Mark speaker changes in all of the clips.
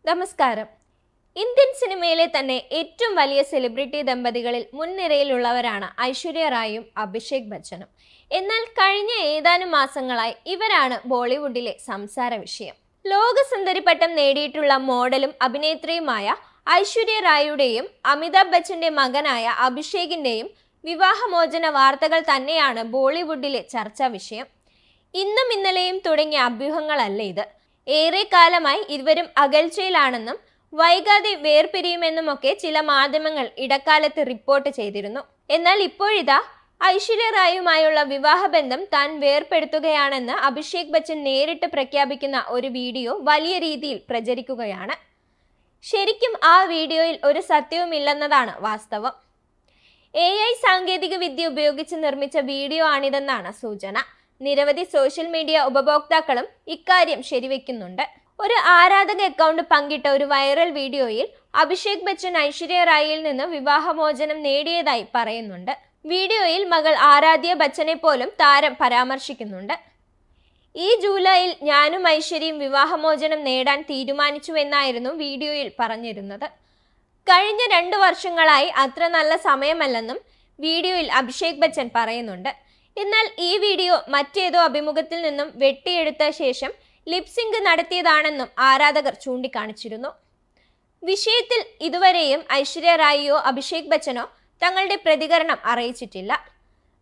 Speaker 1: നമസ്കാരം. ഇന്ത്യൻ സിനിമയിലെ തന്നെ ഏറ്റവും വലിയ സെലിബ്രിറ്റി ദമ്പതികളിൽ മുൻനിരയിലുള്ളവരാണ് ഐശ്വര്യ റായും അഭിഷേക് ബച്ചനും. എന്നാൽ കഴിഞ്ഞ ഏതാനും മാസങ്ങളായി ഇവരാണ് ബോളിവുഡിലെ സംസാര വിഷയം. ലോകസുന്ദരി പട്ടം നേടിയിട്ടുള്ള മോഡലും അഭിനേത്രിയുമായ ഐശ്വര്യ റായുടെയും അമിതാഭ് ബച്ചന്റെ മകനായ അഭിഷേകിന്റെയും വിവാഹമോചന വാർത്തകൾ തന്നെയാണ് ബോളിവുഡിലെ ചർച്ചാ വിഷയം. ഇന്നും ഇന്നലെയും തുടങ്ങിയ അഭ്യൂഹങ്ങളല്ല ഇത്. ഏറെ കാലമായി ഇരുവരും അകൽച്ചയിലാണെന്നും വൈകാതെ വേർപിരിയുമെന്നുമൊക്കെ ചില മാധ്യമങ്ങൾ ഇടക്കാലത്ത് റിപ്പോർട്ട് ചെയ്തിരുന്നു. എന്നാൽ ഇപ്പോഴിതാ ഐശ്വര്യ റായുമായുള്ള വിവാഹബന്ധം താൻ വേർപെടുത്തുകയാണെന്ന് അഭിഷേക് ബച്ചൻ നേരിട്ട് പ്രഖ്യാപിക്കുന്ന ഒരു വീഡിയോ വലിയ രീതിയിൽ പ്രചരിക്കുകയാണ്. ശരിക്കും ആ വീഡിയോയിൽ ഒരു സത്യവുമില്ലെന്നതാണ് വാസ്തവം. AI സാങ്കേതിക വിദ്യ ഉപയോഗിച്ച് നിർമ്മിച്ച വീഡിയോ ആണിതെന്നാണ് സൂചന. നിരവധി സോഷ്യൽ മീഡിയ ഉപഭോക്താക്കളും ഇക്കാര്യം ശരിവെക്കുന്നുണ്ട്. ഒരു ആരാധക അക്കൗണ്ട് പങ്കിട്ട ഒരു വൈറൽ വീഡിയോയിൽ അഭിഷേക് ബച്ചൻ ഐശ്വര്യ റായിയിൽ നിന്ന് വിവാഹമോചനം നേടിയതായി പറയുന്നുണ്ട്. വീഡിയോയിൽ മകൾ ആരാധ്യ ബച്ചനെ പോലും താരം പരാമർശിക്കുന്നുണ്ട്. ഈ ജൂലൈയിൽ ഞാനും ഐശ്വര്യയും വിവാഹമോചനം നേടാൻ തീരുമാനിച്ചുവെന്നായിരുന്നു വീഡിയോയിൽ പറഞ്ഞിരുന്നത്. കഴിഞ്ഞ 2 വർഷങ്ങളായി അത്ര നല്ല സമയമല്ലെന്നും വീഡിയോയിൽ അഭിഷേക് ബച്ചൻ പറയുന്നുണ്ട്. എന്നാൽ ഈ വീഡിയോ മറ്റേതോ അഭിമുഖത്തിൽ നിന്നും വെട്ടിയെടുത്ത ശേഷം ലിപ്സിങ്ക് നടത്തിയതാണെന്നും ആരാധകർ ചൂണ്ടിക്കാണിച്ചിരുന്നു. വിഷയത്തിൽ ഇതുവരെയും ഐശ്വര്യ റായിയോ അഭിഷേക് ബച്ചനോ തങ്ങളുടെ പ്രതികരണം അറിയിച്ചിട്ടില്ല.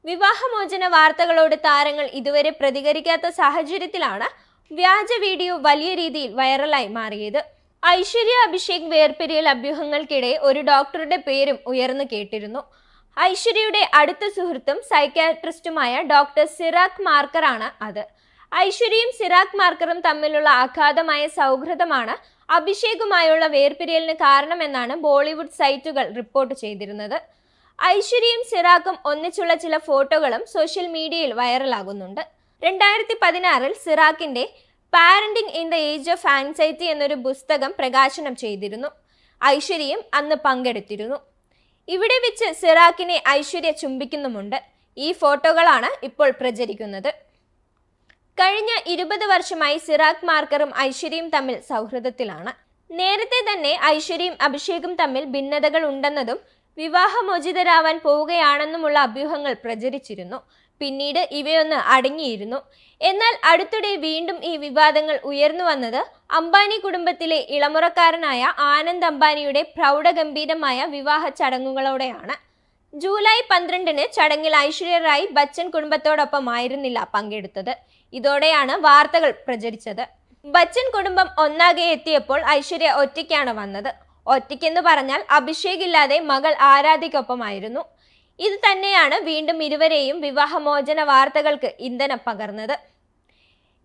Speaker 1: വിവാഹമോചന വാർത്തകളോട് താരങ്ങൾ ഇതുവരെ പ്രതികരിക്കാത്ത സാഹചര്യത്തിലാണ് വ്യാജ വീഡിയോ വലിയ രീതിയിൽ വൈറലായി മാറിയത്. ഐശ്വര്യ അഭിഷേക് വേർപിരിയൽ അഭ്യൂഹങ്ങൾക്കിടെ ഒരു ഡോക്ടറുടെ പേരും ഉയർന്നു കേട്ടിരുന്നു. ഐശ്വര്യയുടെ അടുത്ത സുഹൃത്തും സൈക്യാട്രിസ്റ്റുമായ ഡോക്ടർ സിറാക് മാർക്കറാണ് അത്. ഐശ്വര്യയും സിറാക് മാർക്കറും തമ്മിലുള്ള അഗാധമായ സൗഹൃദമാണ് അഭിഷേകുമായുള്ള വേർപിരിയലിന് കാരണമെന്നാണ് ബോളിവുഡ് സൈറ്റുകൾ റിപ്പോർട്ട് ചെയ്തിരുന്നത്. ഐശ്വര്യയും സിറാക്കും ഒന്നിച്ചുള്ള ചില ഫോട്ടോകളും സോഷ്യൽ മീഡിയയിൽ വൈറലാകുന്നുണ്ട്. 2016 സിറാക്കിന്റെ parenting in the age of anxiety എന്നൊരു പുസ്തകം പ്രകാശനം ചെയ്തിരുന്നു. ഐശ്വര്യയും അന്ന് പങ്കെടുത്തിരുന്നു. ഇവിടെ വെച്ച് സിറാക്കിനെ ഐശ്വര്യ ചുംബിക്കുന്നുമുണ്ട്. ഈ ഫോട്ടോകളാണ് ഇപ്പോൾ പ്രചരിക്കുന്നത്. കഴിഞ്ഞ 20 വർഷമായി സിറാക് മാർക്കറും ഐശ്വര്യയും തമ്മിൽ സൗഹൃദത്തിലാണ്. നേരത്തെ തന്നെ ഐശ്വര്യയും അഭിഷേകും തമ്മിൽ ഭിന്നതകൾ ഉണ്ടെന്നതും വിവാഹമോചിതരാവാൻ പോവുകയാണെന്നുമുള്ള അഭ്യൂഹങ്ങൾ പ്രചരിച്ചിരുന്നു. പിന്നീട് ഇവയൊന്ന് അടങ്ങിയിരുന്നു. എന്നാൽ അടുത്തിടെ വീണ്ടും ഈ വിവാദങ്ങൾ ഉയർന്നു വന്നത് അംബാനി കുടുംബത്തിലെ ഇളമുറക്കാരനായ ആനന്ദ് അംബാനിയുടെ പ്രൗഢഗംഭീരമായ വിവാഹ ചടങ്ങുകളോടെയാണ്. ജൂലൈ 12 ചടങ്ങിൽ ഐശ്വര്യ റായ് ബച്ചൻ കുടുംബത്തോടൊപ്പം ആയിരുന്നില്ല പങ്കെടുത്തത്. ഇതോടെയാണ് വാർത്തകൾ പ്രചരിച്ചത്. ബച്ചൻ കുടുംബം ഒന്നാകെ എത്തിയപ്പോൾ ഐശ്വര്യ ഒറ്റയ്ക്കാണ് വന്നത്. ഒറ്റയ്ക്കെന്ന് പറഞ്ഞാൽ അഭിഷേക് ഇല്ലാതെ മകൾ ആരാധ്യയ്ക്കൊപ്പമായിരുന്നു. ഇത് തന്നെയാണ് വീണ്ടും ഇരുവരെയും വിവാഹമോചന വാർത്തകൾക്ക് ഇന്ധനം പകർന്നത്.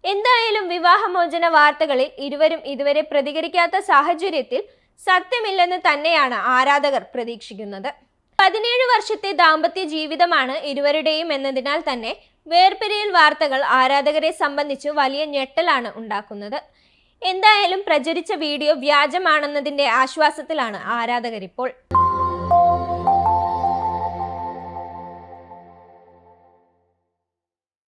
Speaker 1: എന്തായാലും വിവാഹമോചന വാർത്തകളിൽ ഇരുവരും ഇതുവരെ പ്രതികരിക്കാത്ത സാഹചര്യത്തിൽ സത്യമില്ലെന്ന് തന്നെയാണ് ആരാധകർ പ്രതീക്ഷിക്കുന്നത്. 17 വർഷത്തെ ദാമ്പത്യ ജീവിതമാണ് ഇരുവരുടെയും എന്നതിനാൽ തന്നെ വേർപിരിയൽ വാർത്തകൾ ആരാധകരെ സംബന്ധിച്ച് വലിയ ഞെട്ടലാണ് ഉണ്ടാക്കുന്നത്. എന്തായാലും പ്രചരിച്ച വീഡിയോ വ്യാജമാണെന്നതിന്റെ ആശ്വാസത്തിലാണ് ആരാധകരിപ്പോൾ.